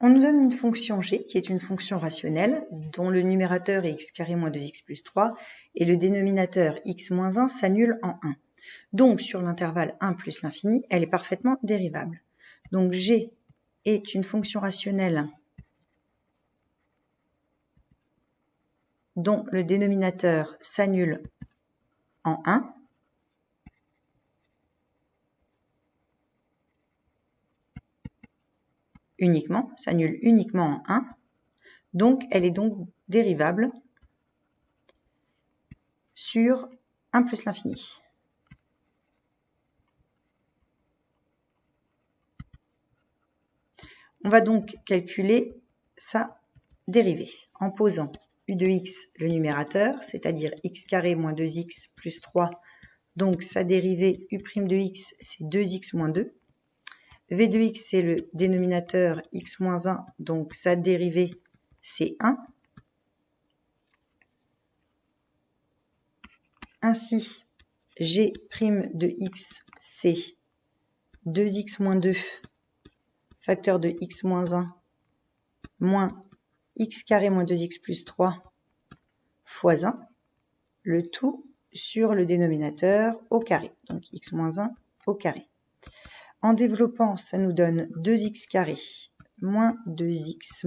On nous donne une fonction g qui est une fonction rationnelle dont le numérateur est x carré moins 2x plus 3 et le dénominateur x moins 1 s'annule en 1. Donc sur l'intervalle 1 plus l'infini, elle est parfaitement dérivable. Donc g est une fonction rationnelle dont le dénominateur s'annule en 1. Uniquement, s'annule uniquement en 1. Donc elle est donc dérivable sur 1 plus l'infini. On va donc calculer sa dérivée en posant u de x le numérateur, c'est-à-dire x carré moins 2x plus 3. Donc sa dérivée u' de x, c'est 2x moins 2. v de x, c'est le dénominateur x moins 1, donc sa dérivée, c'est 1. Ainsi, g' de x, c'est 2x moins 2, facteur de x moins 1, moins x carré moins 2x plus 3 fois 1, le tout sur le dénominateur au carré, donc x moins 1 au carré. En développant, ça nous donne 2x carré moins 2x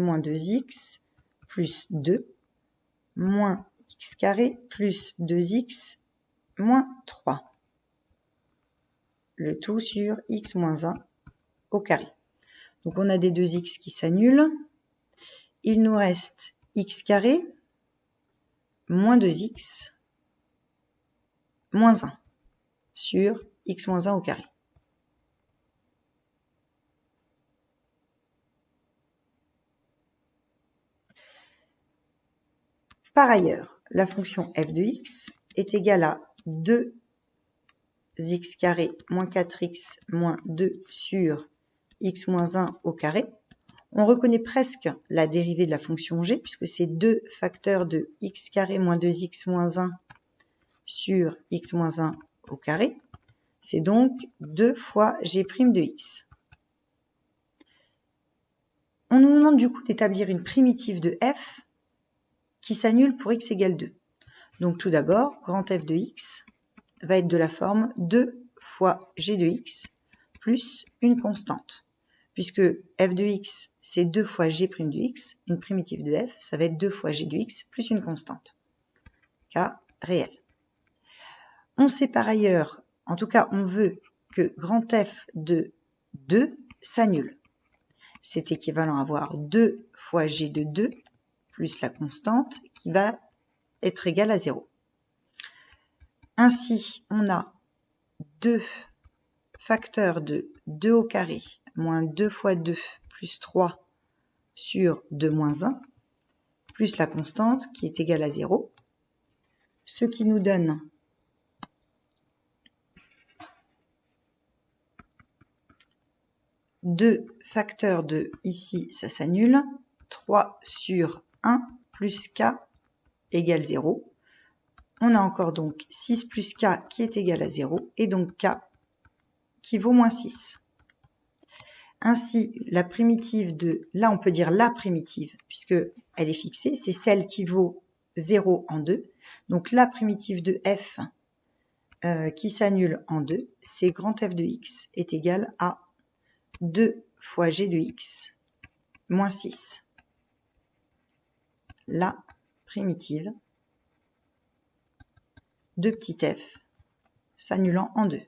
plus 2 moins x carré plus 2x moins 3. Le tout sur x moins 1 au carré. Donc on a des 2x qui s'annulent. Il nous reste x carré moins 2x moins 1 sur x moins 1 au carré. Par ailleurs, la fonction f de x est égale à 2x carré moins 4x moins 2 sur x moins 1 au carré. On reconnaît presque la dérivée de la fonction g, puisque c'est 2 facteurs de x carré moins 2x moins 1 sur x moins 1 au carré. C'est donc 2 fois g' de x. On nous demande du coup d'établir une primitive de f qui s'annule pour x égale 2. Donc tout d'abord, grand f de x va être de la forme 2 fois g de x plus une constante. Puisque f de x, c'est 2 fois g' de x, une primitive de f, ça va être 2 fois g de x plus une constante. Cas réel. On sait par ailleurs, en tout cas on veut que grand f de 2 s'annule. C'est équivalent à avoir 2 fois g de 2 plus la constante qui va être égale à 0. Ainsi, on a 2 facteurs de 2 au carré moins 2 fois 2 plus 3 sur 2 moins 1 plus la constante qui est égale à 0, ce qui nous donne deux facteurs de, ici ça s'annule, 3 sur 1 plus k égale 0. On a encore donc 6 plus k qui est égal à 0 et donc k qui vaut moins 6. Ainsi, la primitive de, là on peut dire la primitive, puisque elle est fixée, c'est celle qui vaut 0 en 2. Donc la primitive de f qui s'annule en 2, c'est grand f de x est égal à 2 fois g de x moins 6. La primitive de petit f s'annulant en 2.